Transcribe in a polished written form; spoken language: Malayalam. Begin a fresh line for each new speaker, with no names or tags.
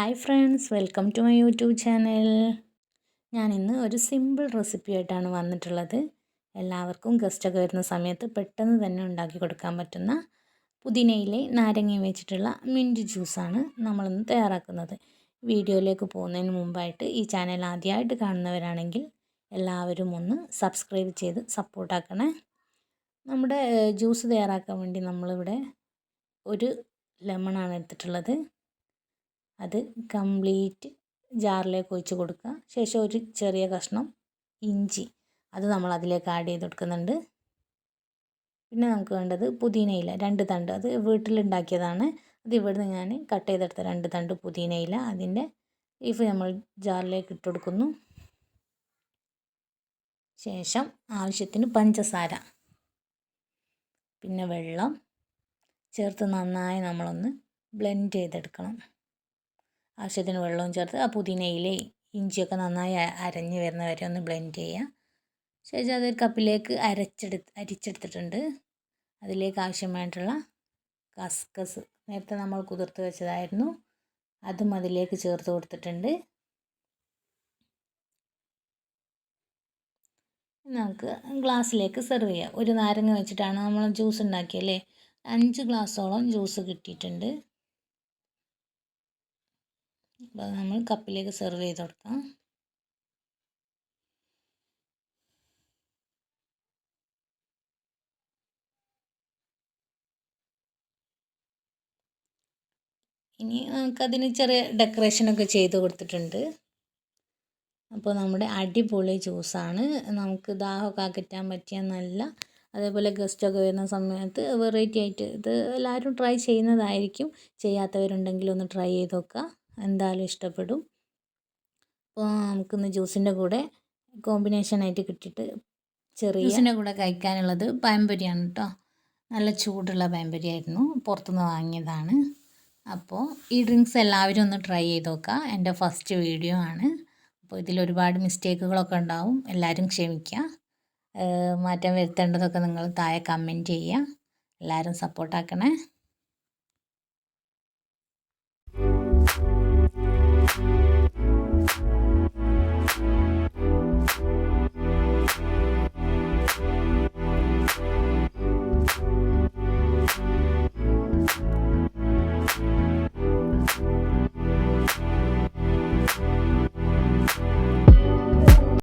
Hi friends, welcome to my YouTube channel. ഞാൻ ഇന്ന് ഒരു സിമ്പിൾ റെസിപ്പി ആയിട്ടാണ് വന്നിട്ടുള്ളത്. എല്ലാവർക്കും ഗസ്റ്റൊക്കെ വരുന്ന സമയത്ത് പെട്ടെന്ന് തന്നെ ഉണ്ടാക്കി കൊടുക്കാൻ പറ്റുന്ന പുതിനയിലെ നാരങ്ങയും വെച്ചിട്ടുള്ള മിൻറ്റ് ജ്യൂസാണ് നമ്മളിന്ന് തയ്യാറാക്കുന്നത്. വീഡിയോയിലേക്ക് പോകുന്നതിന് മുമ്പായിട്ട് ഈ ചാനൽ ആദ്യമായിട്ട് കാണുന്നവരാണെങ്കിൽ എല്ലാവരും ഒന്ന് സബ്സ്ക്രൈബ് ചെയ്ത് സപ്പോർട്ടാക്കണേ. നമ്മുടെ ജ്യൂസ് തയ്യാറാക്കാൻ വേണ്ടി നമ്മളിവിടെ ഒരു ലെമണാണ് എടുത്തിട്ടുള്ളത്. അത് കംപ്ലീറ്റ് ജാറിലേക്ക് ഒഴിച്ച് കൊടുക്കുക. ശേഷം ഒരു ചെറിയ കഷ്ണം ഇഞ്ചി അത് നമ്മൾ അതിലേക്ക് ആഡ് ചെയ്ത് കൊടുക്കുന്നുണ്ട്. പിന്നെ നമുക്ക് വേണ്ടത് പുതിനയില 2 തണ്ട്, അത് വീട്ടിലുണ്ടാക്കിയതാണ്. അത് ഇവിടുന്ന് ഞാൻ കട്ട് ചെയ്തെടുത്ത 2 തണ്ട് പുതിനയില, അതിൻ്റെ ലീഫ് നമ്മൾ ജാറിലേക്ക് ഇട്ട് കൊടുക്കുന്നു. ശേഷം ആവശ്യത്തിന് പഞ്ചസാര, പിന്നെ വെള്ളം ചേർത്ത് നന്നായി നമ്മളൊന്ന് ബ്ലെൻഡ് ചെയ്തെടുക്കണം. ആവശ്യത്തിന് വെള്ളവും ചേർത്ത് ആ പുതിനയിലെ ഇഞ്ചിയൊക്കെ നന്നായി അരഞ്ഞ് വരുന്ന വരെ ഒന്ന് ബ്ലെൻഡ് ചെയ്യുക. ശേഷം അതൊരു കപ്പിലേക്ക് അരിച്ചെടുത്തിട്ടുണ്ട്. അതിലേക്ക് ആവശ്യമായിട്ടുള്ള കസ്കസ് നേരത്തെ നമ്മൾ കുതിർത്ത് വെച്ചതായിരുന്നു, അതും അതിലേക്ക് ചേർത്ത് കൊടുത്തിട്ടുണ്ട്. നമുക്ക് ഗ്ലാസ്സിലേക്ക് സെർവ് ചെയ്യാം. ഒരു നാരങ്ങ വെച്ചിട്ടാണ് നമ്മൾ ജ്യൂസ് ഉണ്ടാക്കിയല്ലേ, 5 ഗ്ലാസ്സോളം ജ്യൂസ് കിട്ടിയിട്ടുണ്ട്. അപ്പോൾ നമ്മൾ കപ്പിലേക്ക് സെർവ് ചെയ്ത് കൊടുക്കാം. ഇനി നമുക്കതിന് ചെറിയ ഡെക്കറേഷനൊക്കെ ചെയ്ത് കൊടുത്തിട്ടുണ്ട്. അപ്പോൾ നമ്മുടെ അടിപൊളി ജ്യൂസാണ്. നമുക്ക് ദാഹമൊക്കെ അകറ്റാൻ പറ്റിയ നല്ല, അതേപോലെ ഗസ്റ്റൊക്കെ വരുന്ന സമയത്ത് വെറൈറ്റി ആയിട്ട് ഇത് എല്ലാവരും ട്രൈ ചെയ്യുന്നതായിരിക്കും. ചെയ്യാത്തവരുണ്ടെങ്കിൽ ഒന്ന് ട്രൈ ചെയ്ത് നോക്കുക, എന്തായാലും ഇഷ്ടപ്പെടും. അപ്പോൾ നമുക്കിന്ന് ജ്യൂസിൻ്റെ കൂടെ കോമ്പിനേഷനായിട്ട് കിട്ടിയിട്ട് ജ്യൂസിൻ്റെ കൂടെ കഴിക്കാനുള്ളത് പഴംപൊരിയാണ് കേട്ടോ. നല്ല ചൂടുള്ള പഴംപൊരി ആയിരുന്നു, പുറത്തുനിന്ന് വാങ്ങിയതാണ്. അപ്പോൾ ഈ ഡ്രിങ്ക്സ് എല്ലാവരും ഒന്ന് ട്രൈ ചെയ്ത് നോക്കുക. എൻ്റെ ഫസ്റ്റ് വീഡിയോ ആണ്, അപ്പോൾ ഇതിൽ ഒരുപാട് മിസ്റ്റേക്കുകളൊക്കെ ഉണ്ടാവും, എല്ലാവരും ക്ഷമിക്കുക. മാറ്റം വരുത്തേണ്ടതൊക്കെ നിങ്ങൾ താഴെ കമൻറ്റ് ചെയ്യുക. എല്ലാവരും സപ്പോർട്ടാക്കണേ.